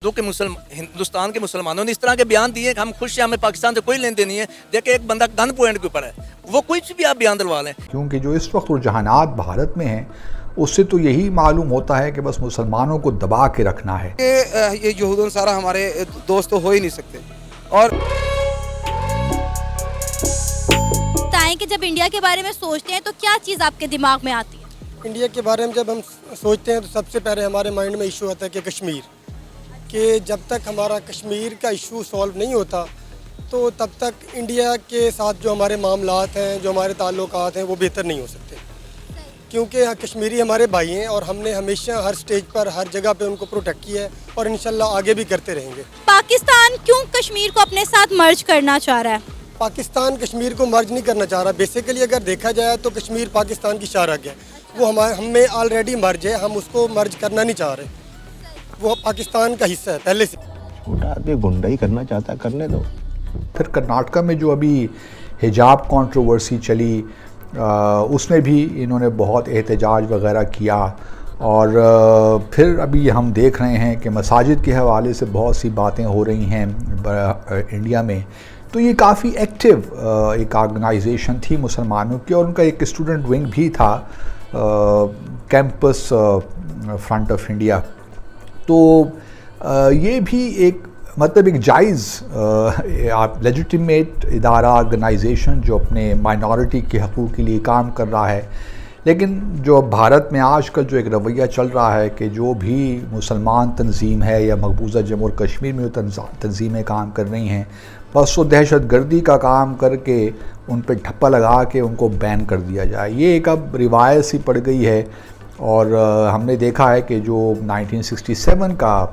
ہندوستان کے مسلمانوں نے اس طرح کے بیان دیے کہ ہم خوش ہیں, ہمیں پاکستان سے کوئی لین دین نہیں ہے. دیکھیں ایک بندہ گن پوائنٹ کے اوپر ہے, وہ کچھ بھی آپ بیان دلوا لیں. کیونکہ جو اس وقت رجحانات بھارت میں ہیں اس سے تو یہی معلوم ہوتا ہے کہ بس مسلمانوں کو دبا کے رکھنا ہے. یہ یہود و نصارہ ہمارے دوست ہو ہی نہیں سکتے. اور بتائیں کہ جب انڈیا کے بارے میں سوچتے ہیں تو کیا چیز آپ کے دماغ میں آتی ہے؟ انڈیا کے بارے میں جب ہم سوچتے ہیں تو سب سے پہلے ہمارے مائنڈ میں ایشو آتا ہے کہ کشمیر, کہ جب تک ہمارا کشمیر کا ایشو سولو نہیں ہوتا تو تب تک انڈیا کے ساتھ جو ہمارے معاملات ہیں, جو ہمارے تعلقات ہیں, وہ بہتر نہیں ہو سکتے. کیونکہ کشمیری ہمارے بھائی ہیں اور ہم نے ہمیشہ ہر سٹیج پر ہر جگہ پہ ان کو پروٹیکٹ کیا ہے اور انشاءاللہ آگے بھی کرتے رہیں گے. پاکستان کیوں کشمیر کو اپنے ساتھ مرج کرنا چاہ رہا ہے؟ پاکستان کشمیر کو مرج نہیں کرنا چاہ رہا. بیسیکلی اگر دیکھا جائے تو کشمیر پاکستان کی شارک ہے, وہ ہم میں آلریڈی مرج ہے, ہم اس کو مرج کرنا نہیں چاہ رہے. وہ پاکستان کا حصہ ہے پہلے سے. آدمی گنڈائی کرنا چاہتا ہے, کرنے دو. پھر کرناٹکا میں جو ابھی حجاب کنٹروورسی چلی اس میں بھی انہوں نے بہت احتجاج وغیرہ کیا, اور پھر ابھی ہم دیکھ رہے ہیں کہ مساجد کے حوالے سے بہت سی باتیں ہو رہی ہیں انڈیا میں. تو یہ کافی ایکٹیو ایک آرگنائزیشن تھی مسلمانوں کی, اور ان کا ایک اسٹوڈنٹ ونگ بھی تھا کیمپس فرنٹ آف انڈیا. تو یہ بھی ایک مطلب ایک جائز لیجیٹیمیٹ ادارہ آرگنائزیشن جو اپنے مائنورٹی کے حقوق کے لیے کام کر رہا ہے. لیکن جو بھارت میں آج کل جو ایک رویہ چل رہا ہے کہ جو بھی مسلمان تنظیم ہے یا مقبوضہ جموں اور کشمیر میں جو تنظیمیں کام کر رہی ہیں, بس وہ دہشت گردی کا کام کر کے ان پہ ٹھپا لگا کے ان کو بین کر دیا جائے. یہ ایک اب روایت سی پڑ گئی ہے. اور ہم نے دیکھا ہے کہ جو 1967 کا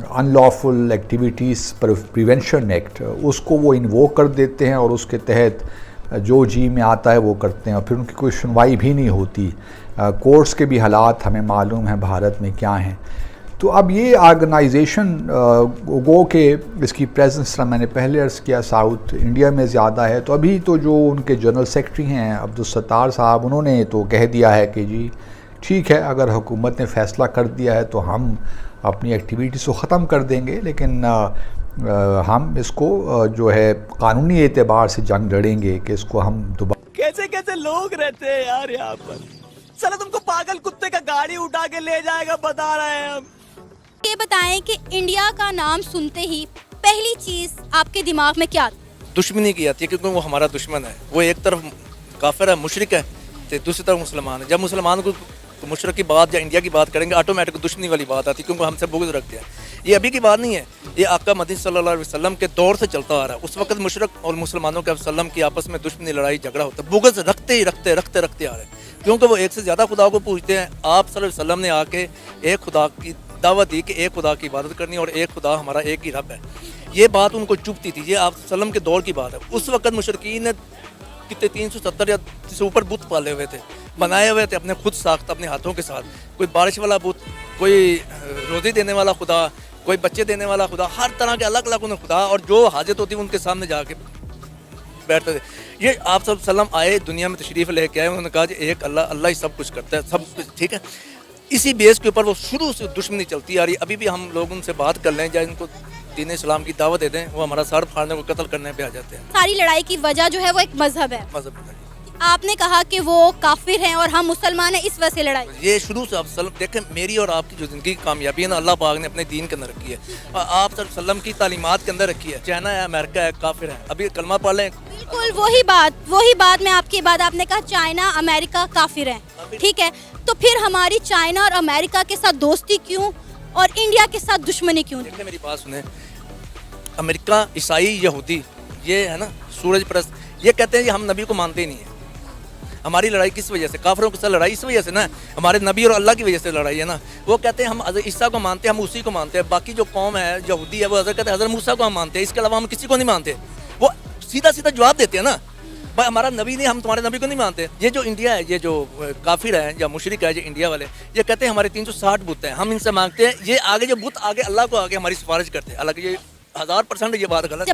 ان لافل ایکٹیویٹیز پریونشن ایکٹ, اس کو وہ انووک کر دیتے ہیں اور اس کے تحت جو جی میں آتا ہے وہ کرتے ہیں, اور پھر ان کی کوئی سنوائی بھی نہیں ہوتی. کورٹس کے بھی حالات ہمیں معلوم ہیں بھارت میں کیا ہیں. تو اب یہ آرگنائزیشن گو کہ اس کی پریزنس میں نے پہلے عرض کیا ساؤتھ انڈیا میں زیادہ ہے. تو ابھی تو جو ان کے جنرل سیکرٹری ہیں عبدالستار صاحب, انہوں نے تو کہہ دیا ہے کہ جی ٹھیک ہے, اگر حکومت نے فیصلہ کر دیا ہے تو ہم اپنی ایکٹیویٹیز کو ختم کر دیں گے, لیکن ہم اس کو جو ہے قانونی اعتبار سے جنگ لڑیں گے کہ اس کو ہم دوبارہ. کیسے کیسے لوگ رہتے ہیں یار یہاں پر, چلو تم کو پاگل کتے کا گاڑی اٹھا کے لے جائے گا, بتا رہے ہیں ہم. یہ بتائیں کہ انڈیا کا نام سنتے ہی پہلی چیز آپ کے دماغ میں کیا آتی؟ دشمنی کی آتی ہے, کیونکہ وہ ہمارا دشمن ہے. وہ ایک طرف کافر ہے, مشرک ہے, تو دوسری طرف مسلمان ہے. جب مسلمان کو مشرک کی بات یا انڈیا کی بات کریں گے آٹومیٹک دشمنی والی بات آتی ہے, کیونکہ ہم سے بغض رکھتے ہیں. یہ ابھی کی بات نہیں ہے, یہ آقا مدنی صلی اللہ علیہ وسلم کے دور سے چلتا آ رہا ہے. اس وقت مشرک اور مسلمانوں کے وسلم کی آپس میں دشمنی, لڑائی جھگڑا ہوتا ہے, بغض رکھتے ہی رکھتے آ رہے ہیں, کیونکہ وہ ایک سے زیادہ خدا کو پوجتے ہیں. آپ صلی اللہ علیہ وسلم نے آ کے ایک خدا کی دعوت دی کہ ایک خدا کی عبادت کرنی اور ایک خدا ہمارا ایک ہی رب ہے. یہ بات ان کو چبھتی تھی. یہ آپ وسلم کے دور کی بات ہے. اس وقت مشرکین نے کتنے 370 یا سے اوپر بت پالے ہوئے تھے, بنائے ہوئے تھے اپنے خود ساخت اپنے ہاتھوں کے ساتھ. کوئی بارش والا بت, کوئی روزی دینے والا خدا, کوئی بچے دینے والا خدا, ہر طرح کے الگ الگ انہیں خدا, اور جو حاجت ہوتی ان کے سامنے جا کے بیٹھتے تھے. یہ آپ صلی اللہ علیہ وسلم آئے, دنیا میں تشریف لے کے آئے, انہوں نے کہا کہ ایک اللہ ہی سب کچھ کرتا ہے, سب کچھ ٹھیک ہے. اسی بیس کے اوپر وہ شروع سے دشمنی چلتی آ رہی ہے. ابھی بھی ہم لوگ ان سے بات کر لیں, جائے ان کو دین اسلام کی دعوت دے دیں, وہ ہمارا سر پھاڑنے کو قتل کرنے پہ آ جاتے ہیں. ساری لڑائی کی وجہ جو ہے وہ ایک مذہب ہے. مذہب ہے. آپ نے کہا کہ وہ کافر ہیں اور ہم مسلمان ہیں, اس وجہ سے لڑائی. یہ شروع سے آپ دیکھیں, میری اور آپ کی جو زندگی کی کامیابی ہے نا, اللہ پاک نے اپنے دین کے اندر رکھی ہے, اور آپ صلی اللہ علیہ وسلم کی تعلیمات کے اندر رکھی ہے. چائنا ہے, امریکہ ہے, کافر ہے. ابھی کلمہ پڑھ لیں. بالکل وہی بات میں آپ کے بعد آپ نے کہا چائنا امریکہ کافر ہیں, ٹھیک ہے. تو پھر ہماری چائنا اور امریکہ کے ساتھ دوستی کیوں اور انڈیا کے ساتھ دشمنی کیوں؟ دیکھیں میری بات سنیں, امریکہ, عیسائی, یہودی, یہ ہے نا سورج پرست, یہ کہتے ہیں کہ ہم نبی کو مانتے ہی نہیں ہیں. ہماری لڑائی کس وجہ سے, کافروں کے ساتھ لڑائی اس وجہ سے نا, ہمارے نبی اور اللہ کی وجہ سے لڑائی ہے نا. وہ کہتے ہیں ہم حضرت عیسیٰ کو مانتے ہیں, ہم اسی کو مانتے ہیں. باقی جو قوم ہے یہودی ہے, وہ حضرت کہتے ہیں حضرت موسیٰ کو ہم مانتے ہیں, اس کے علاوہ ہم کسی کو نہیں مانتے. وہ سیدھا جواب دیتے ہیں نا, بھائی ہمارا نبی نہیں, ہم تمہارے نبی کو نہیں مانتے. یہ جو انڈیا ہے, یہ جو کافر ہے یا مشرک ہے, جو انڈیا والے, یہ کہتے ہیں ہمارے 360 بت ہیں, ہم ان سے مانگتے ہیں. یہ آگے جو بت آگے اللہ کو آگے ہماری سفارش کرتے ہیں. حالانکہ یہ 1000% یہ بات غلط ہے.